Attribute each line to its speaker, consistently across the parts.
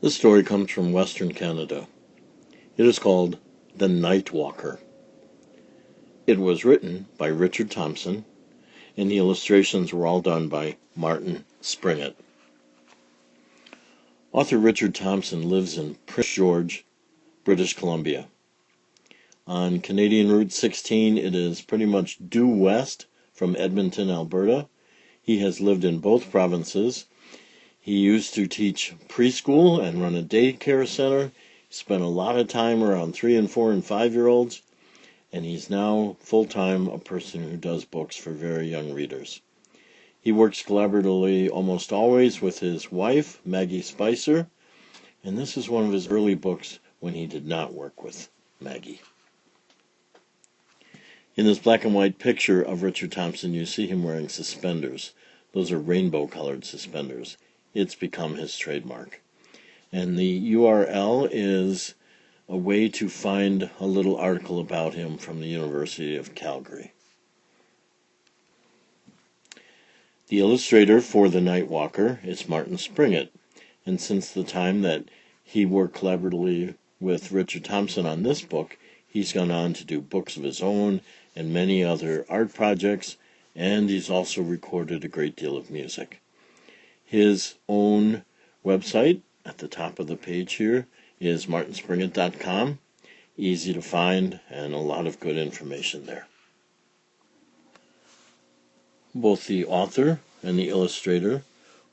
Speaker 1: This story comes from Western Canada. It is called The Night Walker. It was written by Richard Thompson, and the illustrations were all done by Martin Springett. Author Richard Thompson lives in Prince George, British Columbia. On Canadian Route 16, it is pretty much due west from Edmonton, Alberta. He has lived in both provinces. He used to teach preschool and run a daycare center. He spent a lot of time around 3 and 4 and 5-year-olds, and he's now full-time a person who does books for very young readers. He works collaboratively almost always with his wife, Maggie Spicer, and this is one of his early books when he did not work with Maggie. In this black and white picture of Richard Thompson, you see him wearing suspenders. Those are rainbow-colored suspenders. It's become his trademark. And the URL is a way to find a little article about him from the University of Calgary. The illustrator for The Night Walker is Martin Springett, and since the time that he worked collaboratively with Richard Thompson on this book, he's gone on to do books of his own and many other art projects, and he's also recorded a great deal of music. His own website at the top of the page here is martinspringett.com. Easy to find and a lot of good information there. Both the author and the illustrator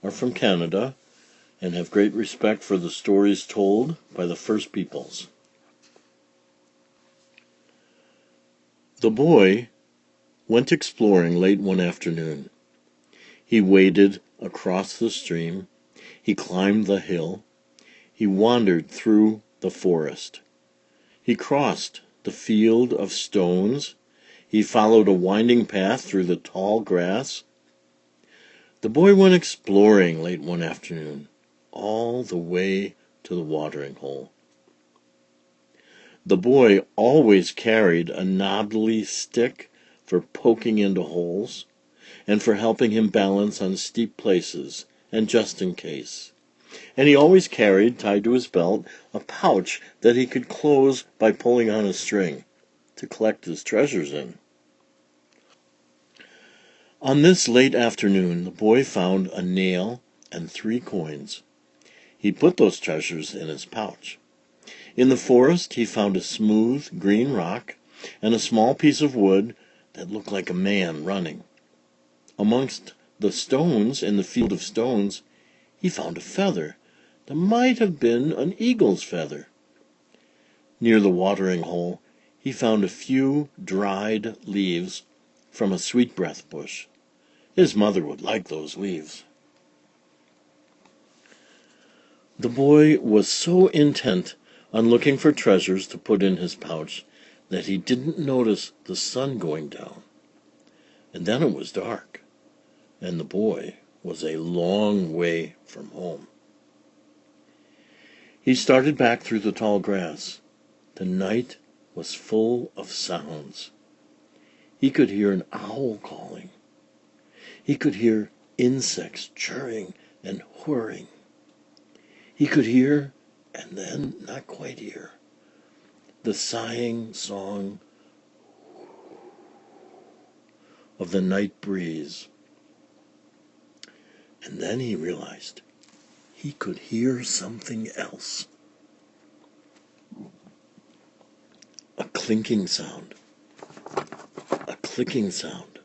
Speaker 1: are from Canada and have great respect for the stories told by the First Peoples. The boy went exploring late one afternoon. He waded across the stream. He climbed the hill. He wandered through the forest. He crossed the field of stones. He followed a winding path through the tall grass. The boy went exploring late one afternoon, all the way to the watering hole. The boy always carried a knobbly stick for poking into holes and for helping him balance on steep places, and just in case. And he always carried, tied to his belt, a pouch that he could close by pulling on a string to collect his treasures in. On this late afternoon, the boy found a nail and 3 coins. He put those treasures in his pouch. In the forest, he found a smooth green rock and a small piece of wood that looked like a man running. Amongst the stones in the field of stones, he found a feather that might have been an eagle's feather. Near the watering hole, he found a few dried leaves from a sweetbreath bush. His mother would like those leaves. The boy was so intent on looking for treasures to put in his pouch that he didn't notice the sun going down. And then it was dark, and the boy was a long way from home. He started back through the tall grass. The night was full of sounds. He could hear an owl calling. He could hear insects chirring and whirring. He could hear, and then not quite hear, the sighing song of the night breeze. And then he realized he could hear something else. A clinking sound, a clicking sound,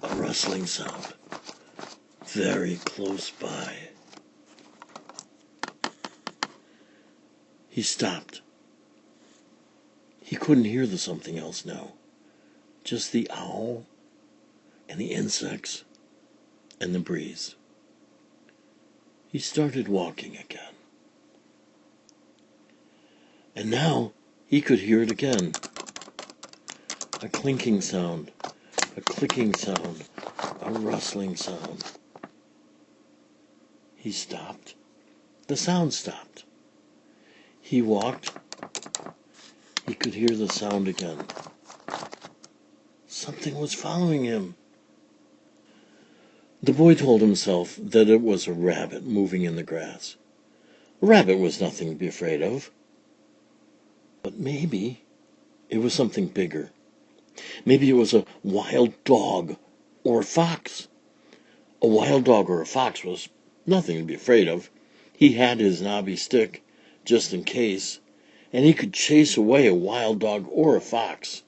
Speaker 1: a rustling sound, very close by. He stopped. He couldn't hear the something else now, just the owl and the insects and the breeze. He started walking again. And now he could hear it again. A clinking sound, a clicking sound, a rustling sound. He stopped. The sound stopped. He walked. He could hear the sound again. Something was following him. The boy told himself that it was a rabbit moving in the grass. A rabbit was nothing to be afraid of. But maybe it was something bigger. Maybe it was a wild dog or a fox. A wild dog or a fox was nothing to be afraid of. He had his knobby stick, just in case, and he could chase away a wild dog or a fox.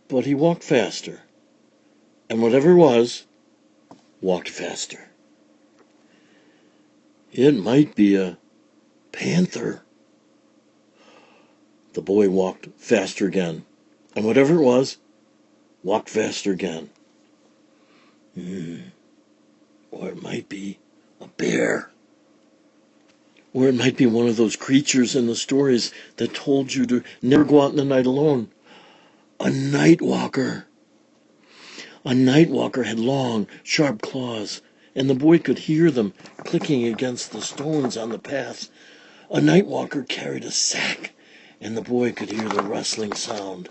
Speaker 1: But he walked faster, and whatever it was, walked faster. It might be a panther. The boy walked faster again, and whatever it was, walked faster again. Or it might be a bear. Or it might be one of those creatures in the stories that told you to never go out in the night alone. A night walker. A night walker had long, sharp claws, and the boy could hear them clicking against the stones on the path. A night walker carried a sack, and the boy could hear the rustling sound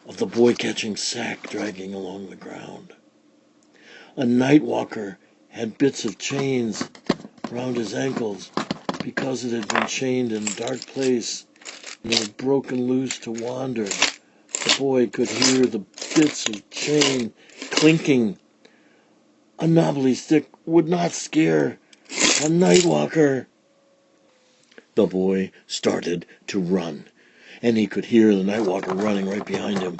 Speaker 1: of the boy catching sack dragging along the ground. A night walker had bits of chains around his ankles because it had been chained in a dark place and it had broken loose to wander. The boy could hear the bits of chain clinking. A knobbly stick would not scare a night walker. The boy started to run, and he could hear the night walker running right behind him.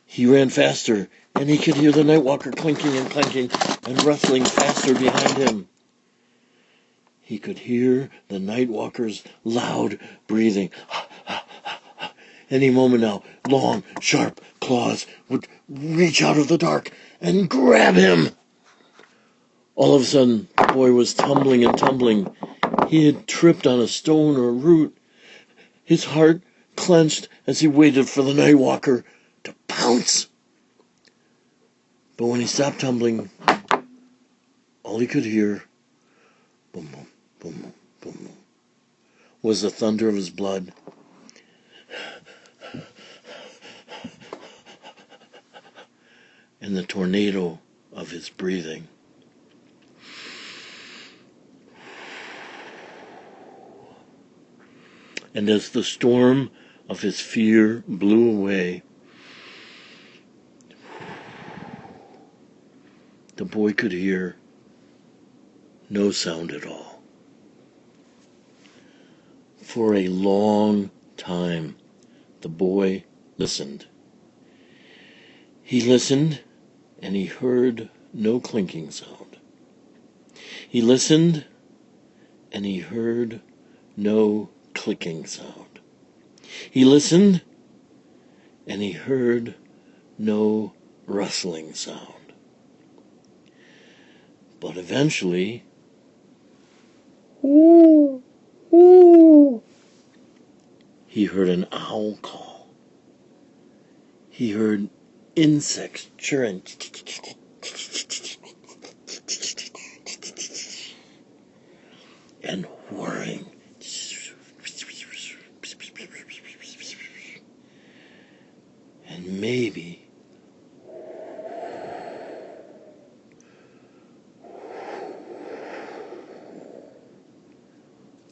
Speaker 1: He ran faster, and he could hear the night walker clinking and clanking and rustling faster behind him. He could hear the night walker's loud breathing. Any moment now, long, sharp claws would reach out of the dark and grab him. All of a sudden, the boy was tumbling and tumbling. He had tripped on a stone or a root. His heart clenched as he waited for the night walker to pounce. But when he stopped tumbling, all he could hear, boom, boom, boom, boom, boom, boom, was the thunder of his blood. And the tornado of his breathing. And as the storm of his fear blew away, the boy could hear no sound at all. For a long time, the boy listened. He listened, and he heard no clinking sound. He listened, and he heard no clicking sound. He listened, and he heard no rustling sound. But eventually, ooh, ooh, he heard an owl call. He heard insects chirring and whirring. And maybe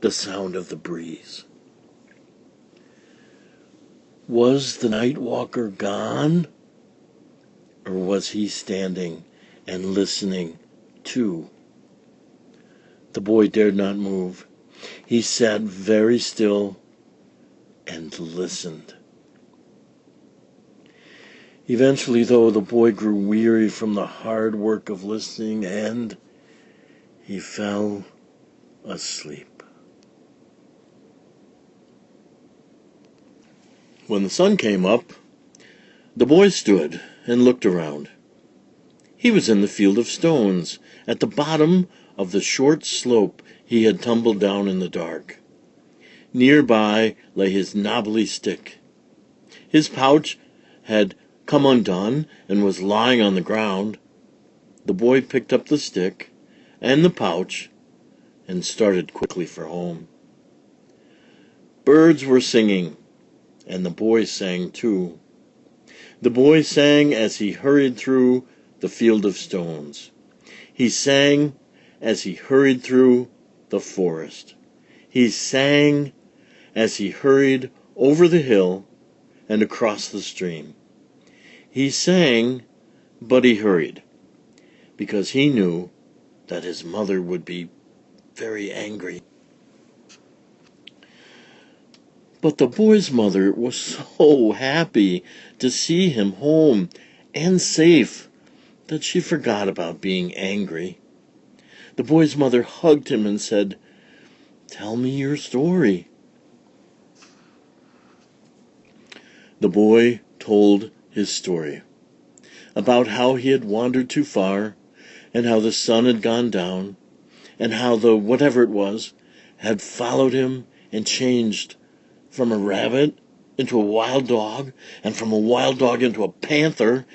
Speaker 1: the sound of the breeze. Was the night walker gone? Or was he standing and listening too? The boy dared not move. He sat very still and listened. Eventually, though, the boy grew weary from the hard work of listening, and he fell asleep. When the sun came up, the boy stood and looked around. He was in the field of stones, at the bottom of the short slope he had tumbled down in the dark. Nearby lay his knobbly stick. His pouch had come undone and was lying on the ground. The boy picked up the stick and the pouch and started quickly for home. Birds were singing, and the boy sang too. The boy sang as he hurried through the field of stones. He sang as he hurried through the forest. He sang as he hurried over the hill and across the stream. He sang, but he hurried, because he knew that his mother would be very angry. But the boy's mother was so happy to see him home and safe that she forgot about being angry. The boy's mother hugged him and said, "Tell me your story." The boy told his story about how he had wandered too far, and how the sun had gone down, and how the whatever it was had followed him and changed from a rabbit into a wild dog, and from a wild dog into a panther,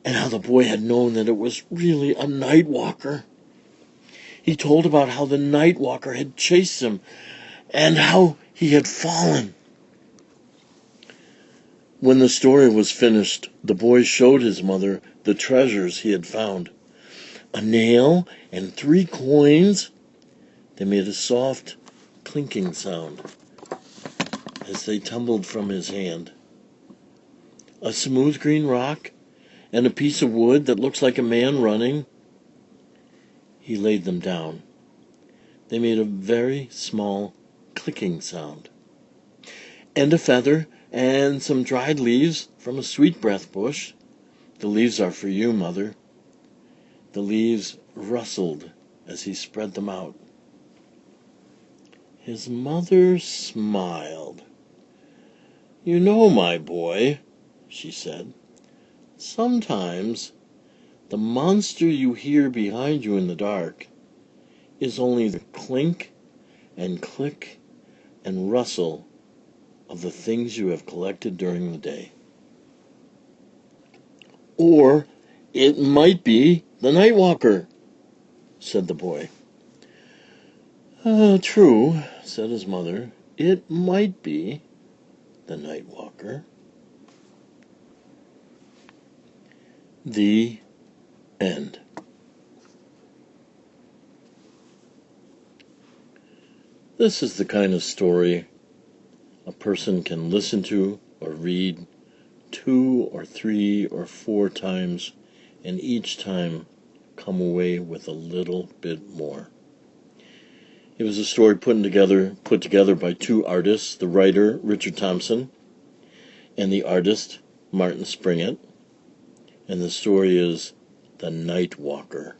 Speaker 1: and how the boy had known that it was really a night walker. He told about how the night walker had chased him, and how he had fallen. When the story was finished, the boy showed his mother the treasures he had found. A nail and 3 coins. They made a soft clinking sound as they tumbled from his hand. A smooth green rock and a piece of wood that looks like a man running. He laid them down. They made a very small clicking sound. And a feather and some dried leaves from a sweetbreath bush. "The leaves are for you, Mother." The leaves rustled as he spread them out. His mother smiled. "You know, my boy," she said, "sometimes the monster you hear behind you in the dark is only the clink and click and rustle of the things you have collected during the day. Or it might be the night walker," said the boy. "True," said his mother. "It might be the night walker." The end. This is the kind of story a person can listen to or read 2 or 3 or 4 times, and each time come away with a little bit more. It was a story put together by 2 artists, the writer Richard Thompson and the artist Martin Springett, and the story is The Night Walker.